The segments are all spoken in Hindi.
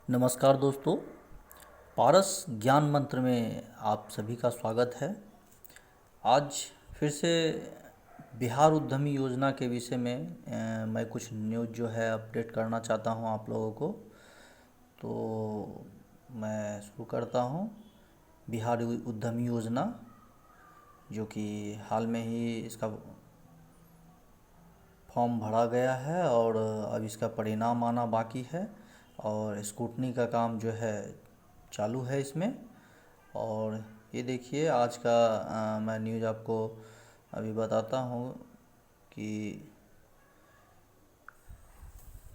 नमस्कार दोस्तों। पारस ज्ञान मंत्र में आप सभी का स्वागत है। आज फिर से बिहार उद्यमी योजना के विषय में मैं कुछ न्यूज़ जो है अपडेट करना चाहता हूं आप लोगों को। तो मैं शुरू करता हूं। बिहार उद्यमी योजना जो कि हाल में ही इसका फॉर्म भरा गया है और अब इसका परिणाम आना बाकी है और स्क्रूटनी का काम जो है चालू है इसमें। और ये देखिए आज का मैं न्यूज़ आपको अभी बताता हूँ कि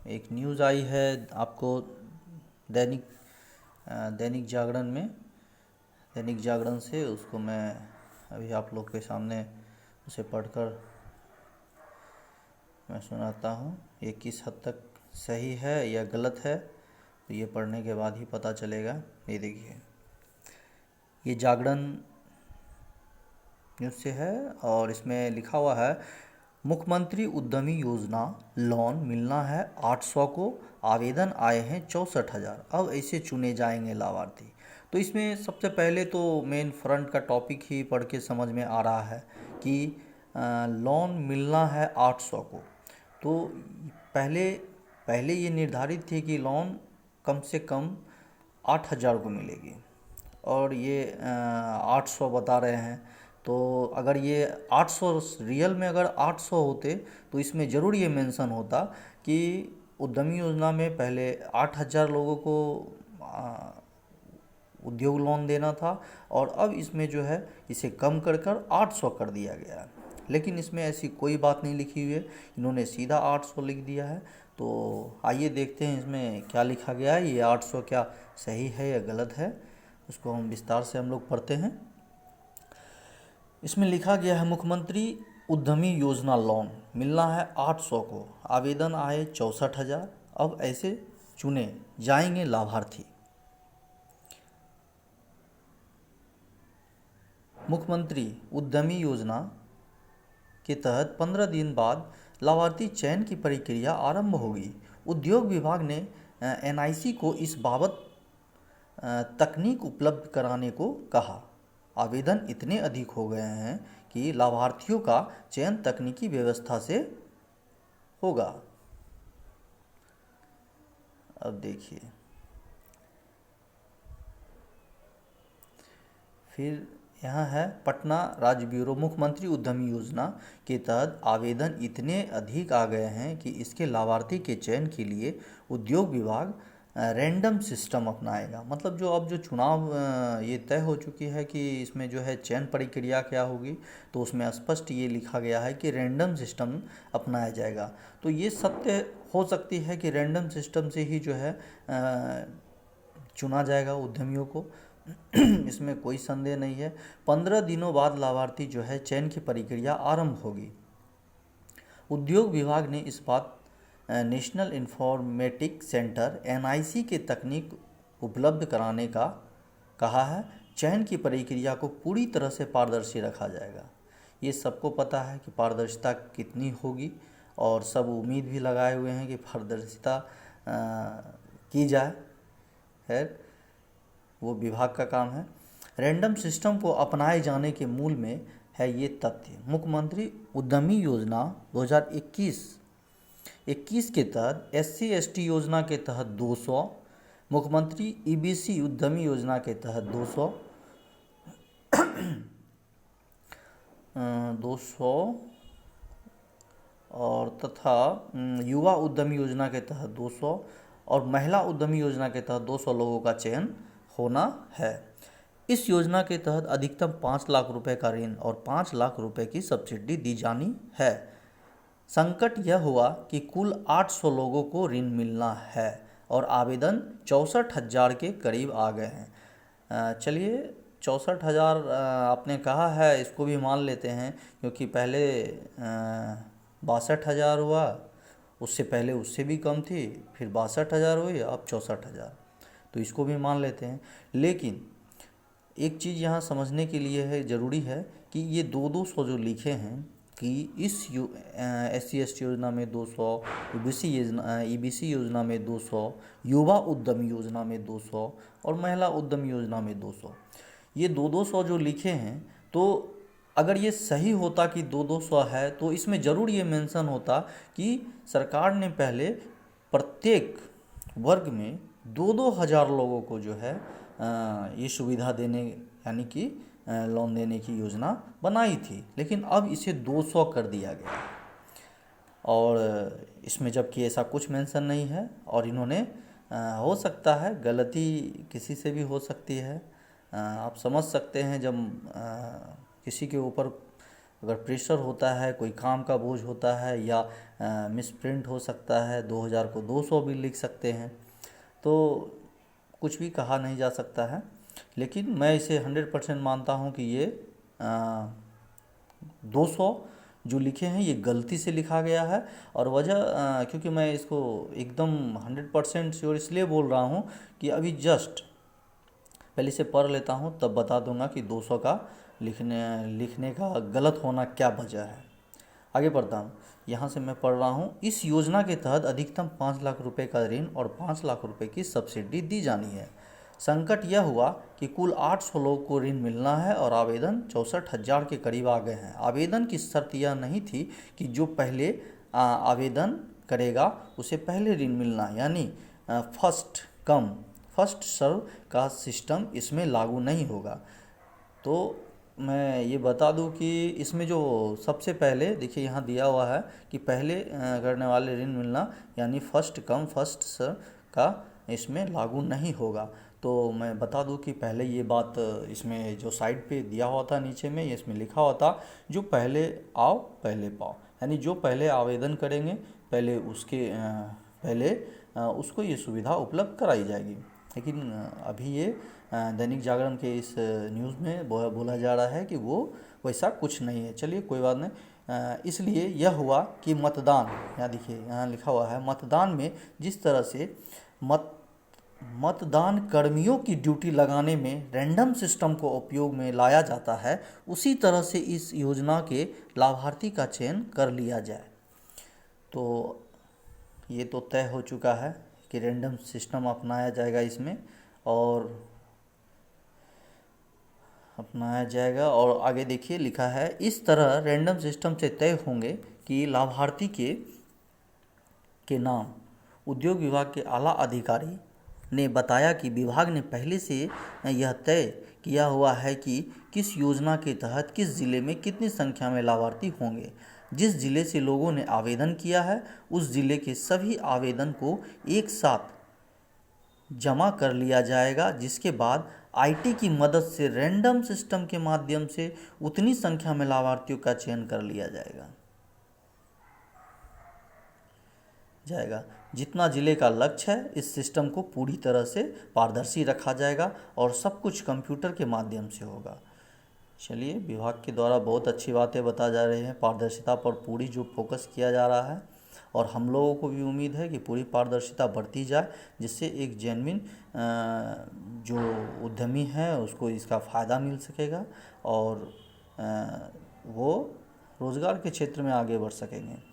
एक न्यूज़ आई है आपको दैनिक दैनिक जागरण में। दैनिक जागरण से उसको मैं अभी आप लोग के सामने उसे पढ़कर मैं सुनाता हूँ। ये किस हद तक सही है या गलत है तो ये पढ़ने के बाद ही पता चलेगा। ये देखिए, ये जागरण न्यूज़ से है और इसमें लिखा हुआ है मुख्यमंत्री उद्यमी योजना लोन मिलना है 800 को, आवेदन आए हैं 64,000, अब ऐसे चुने जाएंगे लाभार्थी। तो इसमें सबसे पहले तो मेन फ्रंट का टॉपिक ही पढ़ के समझ में आ रहा है कि लोन मिलना है 800 को। तो पहले पहले ये निर्धारित थी कि लोन कम से कम 8,000 को मिलेगी और ये 800 बता रहे हैं। तो अगर ये 800 रियल में अगर 800 होते तो इसमें ज़रूर ये मेंशन होता कि उद्यमी योजना में पहले 8,000 लोगों को उद्योग लोन देना था और अब इसमें जो है इसे कम कर कर 800 कर दिया गया। लेकिन इसमें ऐसी कोई बात नहीं लिखी हुई है, इन्होंने सीधा 800 लिख दिया है। तो आइए देखते हैं इसमें क्या लिखा गया है, ये 800 क्या सही है या गलत है, उसको हम विस्तार से हम लोग पढ़ते हैं। इसमें लिखा गया है मुख्यमंत्री उद्यमी योजना लोन मिलना है 800 को, आवेदन आए 64,000, अब ऐसे चुने जाएंगे लाभार्थी। मुख्यमंत्री उद्यमी योजना के तहत 15 दिन बाद लाभार्थी चयन की प्रक्रिया आरंभ होगी। उद्योग विभाग ने एनआईसी को इस बाबत तकनीक उपलब्ध कराने को कहा। आवेदन इतने अधिक हो गए हैं कि लाभार्थियों का चयन तकनीकी व्यवस्था से होगा। अब देखिए, फिर यहाँ है पटना राज्य ब्यूरो मुख्यमंत्री उद्यमी योजना के तहत आवेदन इतने अधिक आ गए हैं कि इसके लाभार्थी के चयन के लिए उद्योग विभाग रैंडम सिस्टम अपनाएगा। मतलब जो अब जो चुनाव ये तय हो चुकी है कि इसमें जो है चयन प्रक्रिया क्या होगी, तो उसमें स्पष्ट ये लिखा गया है कि रैंडम सिस्टम अपनाया जाएगा। तो ये सत्य हो सकती है कि रैंडम सिस्टम से ही जो है चुना जाएगा उद्यमियों को। इसमें कोई संदेह नहीं है। 15 दिनों बाद लाभार्थी जो है चयन की प्रक्रिया आरंभ होगी। उद्योग विभाग ने इस बात नेशनल इंफॉर्मेटिक सेंटर एनआईसी के तकनीक उपलब्ध कराने का कहा है। चयन की प्रक्रिया को पूरी तरह से पारदर्शी रखा जाएगा। ये सबको पता है कि पारदर्शिता कितनी होगी और सब उम्मीद भी लगाए हुए हैं कि पारदर्शिता की जाए। है वो विभाग का काम है। रैंडम सिस्टम को अपनाए जाने के मूल में है ये तथ्य। मुख्यमंत्री उद्यमी योजना 2021 के तहत SC/ST योजना के तहत 200, मुख्यमंत्री EBC उद्यमी योजना के तहत 200 और तथा युवा उद्यमी योजना के तहत 200 और महिला उद्यमी योजना के तहत 200 लोगों का चयन होना है। इस योजना के तहत अधिकतम 5 लाख रुपए का ऋण और 5 लाख रुपए की सब्सिडी दी जानी है। संकट यह हुआ कि कुल 800 लोगों को ऋण मिलना है और आवेदन 64,000 के करीब आ गए हैं। चलिए 64,000 आपने कहा है, इसको भी मान लेते हैं क्योंकि पहले 62,000 हुआ, उससे पहले उससे भी कम थी, फिर 62,000 हुई, अब 64,000, तो इसको भी मान लेते हैं। लेकिन एक चीज़ यहाँ समझने के लिए है, ज़रूरी है कि ये 200 जो लिखे हैं कि इस SC/ST योजना में 200, EBC योजना में 200, युवा उद्यमी योजना में 200 और महिला उद्यमी योजना में 200, ये 200 जो लिखे हैं, तो अगर ये सही होता कि 200 है तो इसमें ज़रूर ये मेंशन होता कि सरकार ने पहले प्रत्येक वर्ग में 2-2 हज़ार लोगों को जो है ये सुविधा देने यानी कि लोन देने की योजना बनाई थी, लेकिन अब इसे 200 कर दिया गया। और इसमें जबकि ऐसा कुछ मेंशन नहीं है, और इन्होंने हो सकता है गलती किसी से भी हो सकती है। आप समझ सकते हैं जब किसी के ऊपर अगर प्रेशर होता है, कोई काम का बोझ होता है, या मिसप्रिंट हो सकता है, 2000 को 200 भी लिख सकते हैं, तो कुछ भी कहा नहीं जा सकता है। लेकिन मैं इसे 100% मानता हूँ कि ये 200 जो लिखे हैं ये गलती से लिखा गया है। और वजह क्योंकि मैं इसको एकदम 100% श्योर इसलिए बोल रहा हूँ कि अभी जस्ट पहले से पढ़ लेता हूँ, तब बता दूंगा कि 200 का लिखने का गलत होना क्या वजह है। आगे बढ़ता हूँ, यहाँ से मैं पढ़ रहा हूँ। इस योजना के तहत अधिकतम 5 लाख रुपए का ऋण और 5 लाख रुपए की सब्सिडी दी जानी है। संकट यह हुआ कि कुल 800 लोगों को ऋण मिलना है और आवेदन 64,000 के करीब आ गए हैं। आवेदन की शर्त यह नहीं थी कि जो पहले आवेदन करेगा उसे पहले ऋण मिलना, यानी फर्स्ट कम फर्स्ट सर्व का सिस्टम इसमें लागू नहीं होगा। तो मैं ये बता दूं कि इसमें जो सबसे पहले देखिए यहाँ दिया हुआ है कि पहले करने वाले ऋण मिलना यानी फर्स्ट कम फर्स्ट सर्व का इसमें लागू नहीं होगा। तो मैं बता दूं कि पहले ये बात इसमें जो साइड पे दिया हुआ था नीचे में, इसमें लिखा हुआ था जो पहले आओ पहले पाओ, यानी जो पहले आवेदन करेंगे पहले उसको ये सुविधा उपलब्ध कराई जाएगी। लेकिन अभी ये दैनिक जागरण के इस न्यूज़ में बोला जा रहा है कि वो वैसा कुछ नहीं है। चलिए कोई बात नहीं। इसलिए यह हुआ कि मतदान, यहाँ देखिए यहाँ लिखा हुआ है, मतदान में जिस तरह से मतदान कर्मियों की ड्यूटी लगाने में रैंडम सिस्टम को उपयोग में लाया जाता है, उसी तरह से इस योजना के लाभार्थी का चयन कर लिया जाए। तो ये तो तय हो चुका है कि रैंडम सिस्टम अपनाया जाएगा इसमें, और आगे देखिए लिखा है, इस तरह रैंडम सिस्टम से तय होंगे कि लाभार्थी के नाम। उद्योग विभाग के आला अधिकारी ने बताया कि विभाग ने पहले से यह तय किया हुआ है कि किस योजना के तहत किस जिले में कितनी संख्या में लाभार्थी होंगे। जिस जिले से लोगों ने आवेदन किया है उस जिले के सभी आवेदन को एक साथ जमा कर लिया जाएगा, जिसके बाद IT की मदद से रैंडम सिस्टम के माध्यम से उतनी संख्या में लाभार्थियों का चयन कर लिया जाएगा जितना जिले का लक्ष्य है। इस सिस्टम को पूरी तरह से पारदर्शी रखा जाएगा और सब कुछ कंप्यूटर के माध्यम से होगा। चलिए, विभाग के द्वारा बहुत अच्छी बातें बता जा रही हैं, पारदर्शिता पर पूरी जो फोकस किया जा रहा है, और हम लोगों को भी उम्मीद है कि पूरी पारदर्शिता बढ़ती जाए, जिससे एक जेन्युइन जो उद्यमी है उसको इसका फ़ायदा मिल सकेगा और वो रोज़गार के क्षेत्र में आगे बढ़ सकेंगे।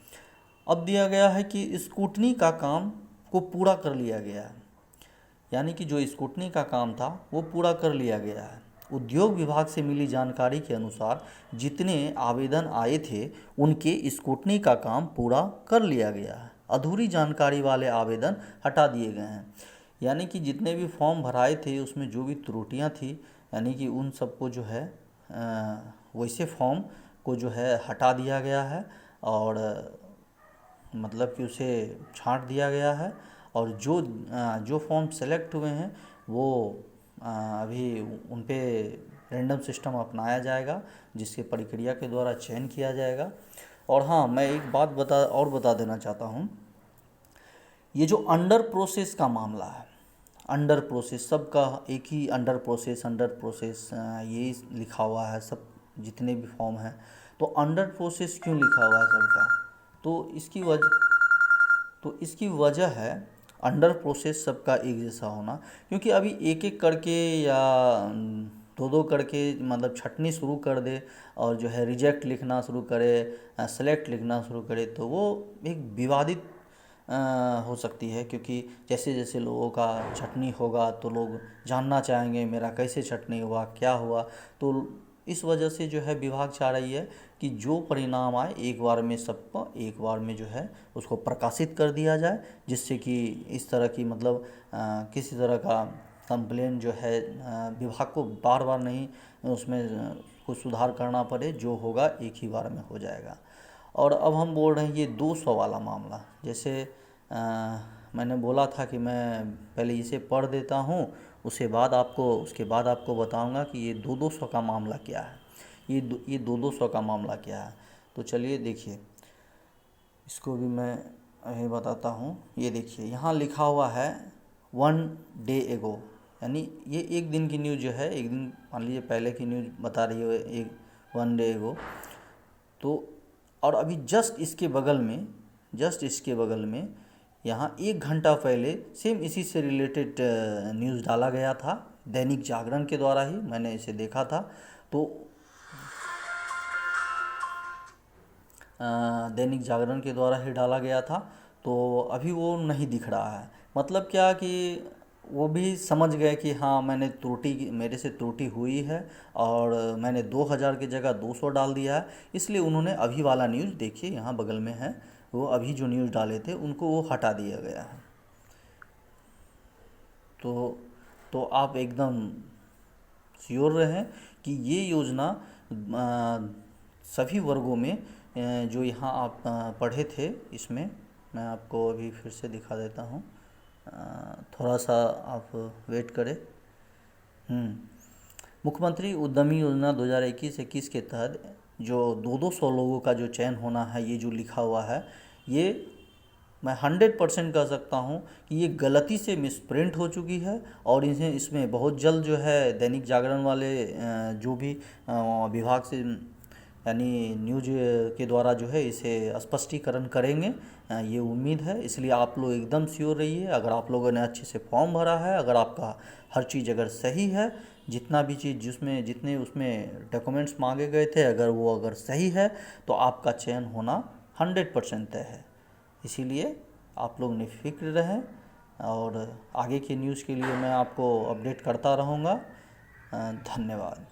अब दिया गया है कि स्क्रूटनी का काम को पूरा कर लिया गया है, यानी कि जो स्क्रूटनी का काम था वो पूरा कर लिया गया है। उद्योग विभाग से मिली जानकारी के अनुसार जितने आवेदन आए थे उनके स्क्रूटनी का काम पूरा कर लिया गया है। अधूरी जानकारी वाले आवेदन हटा दिए गए हैं, यानी कि जितने भी फॉर्म भराए थे उसमें जो भी त्रुटियां थी, यानी कि उन सबको जो है वैसे फॉर्म को जो है हटा दिया गया है, और मतलब कि उसे छांट दिया गया है। और जो फॉर्म सेलेक्ट हुए हैं वो अभी उन पे रैंडम सिस्टम अपनाया जाएगा, जिसके प्रक्रिया के द्वारा चयन किया जाएगा। और हाँ, मैं एक बात बता देना चाहता हूँ, ये जो अंडर प्रोसेस का मामला है, अंडर प्रोसेस सबका एक ही अंडर प्रोसेस यही लिखा हुआ है सब जितने भी फॉर्म हैं। तो अंडर प्रोसेस क्यों लिखा हुआ है सबका? तो इसकी वजह है अंडर प्रोसेस सबका एक जैसा होना, क्योंकि अभी एक एक करके या दो दो करके मतलब छटनी शुरू कर दे और जो है रिजेक्ट लिखना शुरू करे, सेलेक्ट लिखना शुरू करे, तो वो एक विवादित हो सकती है। क्योंकि जैसे जैसे लोगों का छटनी होगा तो लोग जानना चाहेंगे मेरा कैसे छटनी हुआ, क्या हुआ। तो इस वजह से जो है विभाग चाह रही है कि जो परिणाम आए एक बार में सबको एक बार में जो है उसको प्रकाशित कर दिया जाए, जिससे कि इस तरह की मतलब किसी तरह का कंप्लेन जो है विभाग को बार बार नहीं उसमें कुछ सुधार करना पड़े, जो होगा एक ही बार में हो जाएगा। और अब हम बोल रहे हैं ये 200 वाला मामला। जैसे मैंने बोला था कि मैं पहले इसे पढ़ देता हूँ, उसके बाद आपको बताऊंगा कि ये 200 का मामला क्या है, ये 200 का मामला क्या है। तो चलिए देखिए, इसको भी मैं अभी बताता हूँ। ये देखिए यहाँ लिखा हुआ है 1 डे एगो, यानी ये एक दिन की न्यूज़ जो है, एक दिन मान लीजिए पहले की न्यूज़ बता रही है एक 1 डे एगो। तो और अभी जस्ट इसके बगल में यहाँ 1 घंटा पहले सेम इसी से रिलेटेड न्यूज़ डाला गया था, दैनिक जागरण के द्वारा ही मैंने इसे देखा था। तो दैनिक जागरण के द्वारा ही डाला गया था। तो अभी वो नहीं दिख रहा है। मतलब क्या कि वो भी समझ गए कि हाँ मेरे से त्रुटि हुई है और मैंने 2000 की जगह 200 डाल दिया है। इसलिए उन्होंने अभी वाला न्यूज़ देखिए यहाँ बगल में है, वो अभी जो न्यूज़ डाले थे उनको वो हटा दिया गया है। तो आप एकदम श्योर रहें कि ये योजना सभी वर्गों में जो यहाँ आप पढ़े थे, इसमें मैं आपको अभी फिर से दिखा देता हूँ। थोड़ा सा आप वेट करें। मुख्यमंत्री उद्यमी योजना 2021-21 के तहत जो 200 लोगों का जो चयन होना है, ये जो लिखा हुआ है, ये मैं 100% कह सकता हूँ कि ये गलती से मिसप्रिंट हो चुकी है। और इसमें बहुत जल्द जो है दैनिक जागरण वाले जो भी विभाग से यानी न्यूज के द्वारा जो है इसे स्पष्टीकरण करेंगे, ये उम्मीद है। इसलिए आप लोग एकदम श्योर रहिए। अगर आप लोगों ने अच्छे से फॉर्म भरा है, अगर आपका हर चीज़ अगर सही है, जितना भी चीज़ जितने उसमें डॉक्यूमेंट्स मांगे गए थे, अगर सही है, तो आपका चयन होना 100% तय है। इसीलिए आप लोग निफिक्र रहें और आगे के न्यूज़ के लिए मैं आपको अपडेट करता रहूँगा। धन्यवाद।